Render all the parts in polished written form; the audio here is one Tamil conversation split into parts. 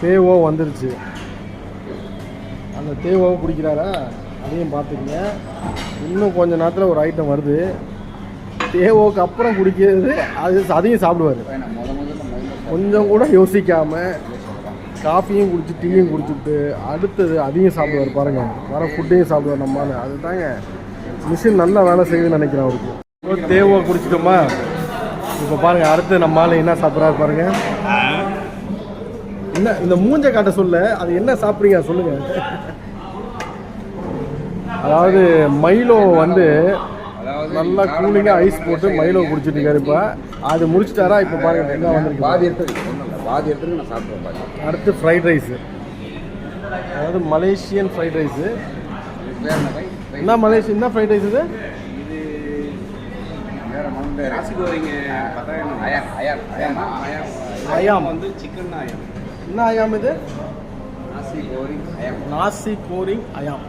தேவோ வந்துருச்சு. அந்த தேவோவை குடிக்கிறாரா அதையும் பார்த்துக்கங்க. இன்னும் கொஞ்சம் நேரத்தில் ஒரு ஐட்டம் வருது. தேவோவுக்கு அப்புறம் குடிக்கிறது அதையும் சாப்பிடுவார். கொஞ்சம் கூட யோசிக்காமல் காஃபியும் குடிச்சு டீயும் குடிச்சுட்டு அடுத்தது அதையும் சாப்பிடுவார். பாருங்கள், வர ஃபுட்டையும் சாப்பிடுவார் நம்மளால். அது தாங்க மிஷின் நல்லா வேலை செய்யுதுன்னு நினைக்கிறேன் அவருக்கு. தேவோ குடிச்சிட்டோமா? இப்போ பாருங்கள், அடுத்து நம்மளால் என்ன சாப்பிட்றாரு பாருங்கள். என்ன இந்த மூஞ்ச காட்ட சொல்ல அது என்ன சாப்பிட்றீங்க சொல்லுங்கள். அதாவது மைலோ வந்து நல்லா கூலிங்காக ஐஸ் போட்டு மைலோ குடிச்சிட்டு இருக்காரு. இப்போ அது முடிச்சிட்டாரா? இப்போ பாருங்கள் என்ன வந்துருக்கு. பாதி எடுத்துருக்கு நான் சாப்பிட்றேன். அடுத்து ஃப்ரைட் ரைஸு, அதாவது மலேசியன் ஃப்ரைட் ரைஸு. என்ன மலேசியா என்ன ஃப்ரைட் ரைஸ் இது? அயாம் வந்து சிக்கன் அயாம். என்ன அயாம் இது? நாசி கோரிங் அயாம்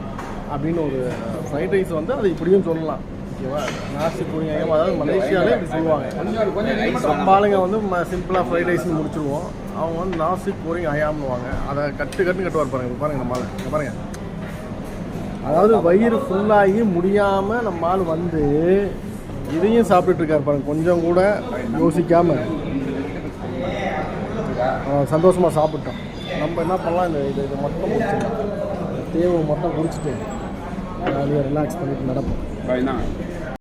அப்படின்னு ஒரு ஃப்ரைட் ரைஸ் வந்து அது இப்படியும் சொல்லலாம். ஓகேவா? நாசி கோரிங் அயாம், அதாவது மலேசியாவில் இப்படி சொல்லுவாங்க. நம்ம ஆளுங்க வந்து சிம்பிளாக ஃப்ரைட் ரைஸ்னு முடிச்சுருவோம். அவங்க வந்து நாசி கோரிங் அயாம்னுவாங்க. அதை கட்டுவார் பாருங்கள். பாருங்கள் நம்ம ஆள் பாருங்கள். அதாவது வயிறு ஃபுல்லாகி முடியாமல் நம்ம ஆள் வந்து இதையும் சாப்பிட்டுருக்காரு பாருங்கள். கொஞ்சம் கூட யோசிக்காமல் சந்தோஷமாக சாப்பிட்டோம். நம்ம என்ன பண்ணலாம், இதை மொத்தம் முடிச்சிடலாம். தேவை மொத்தம் குடிச்சிட்டு ஜாலியாக ரிலாக்ஸ் பண்ணிட்டு நடப்போம்.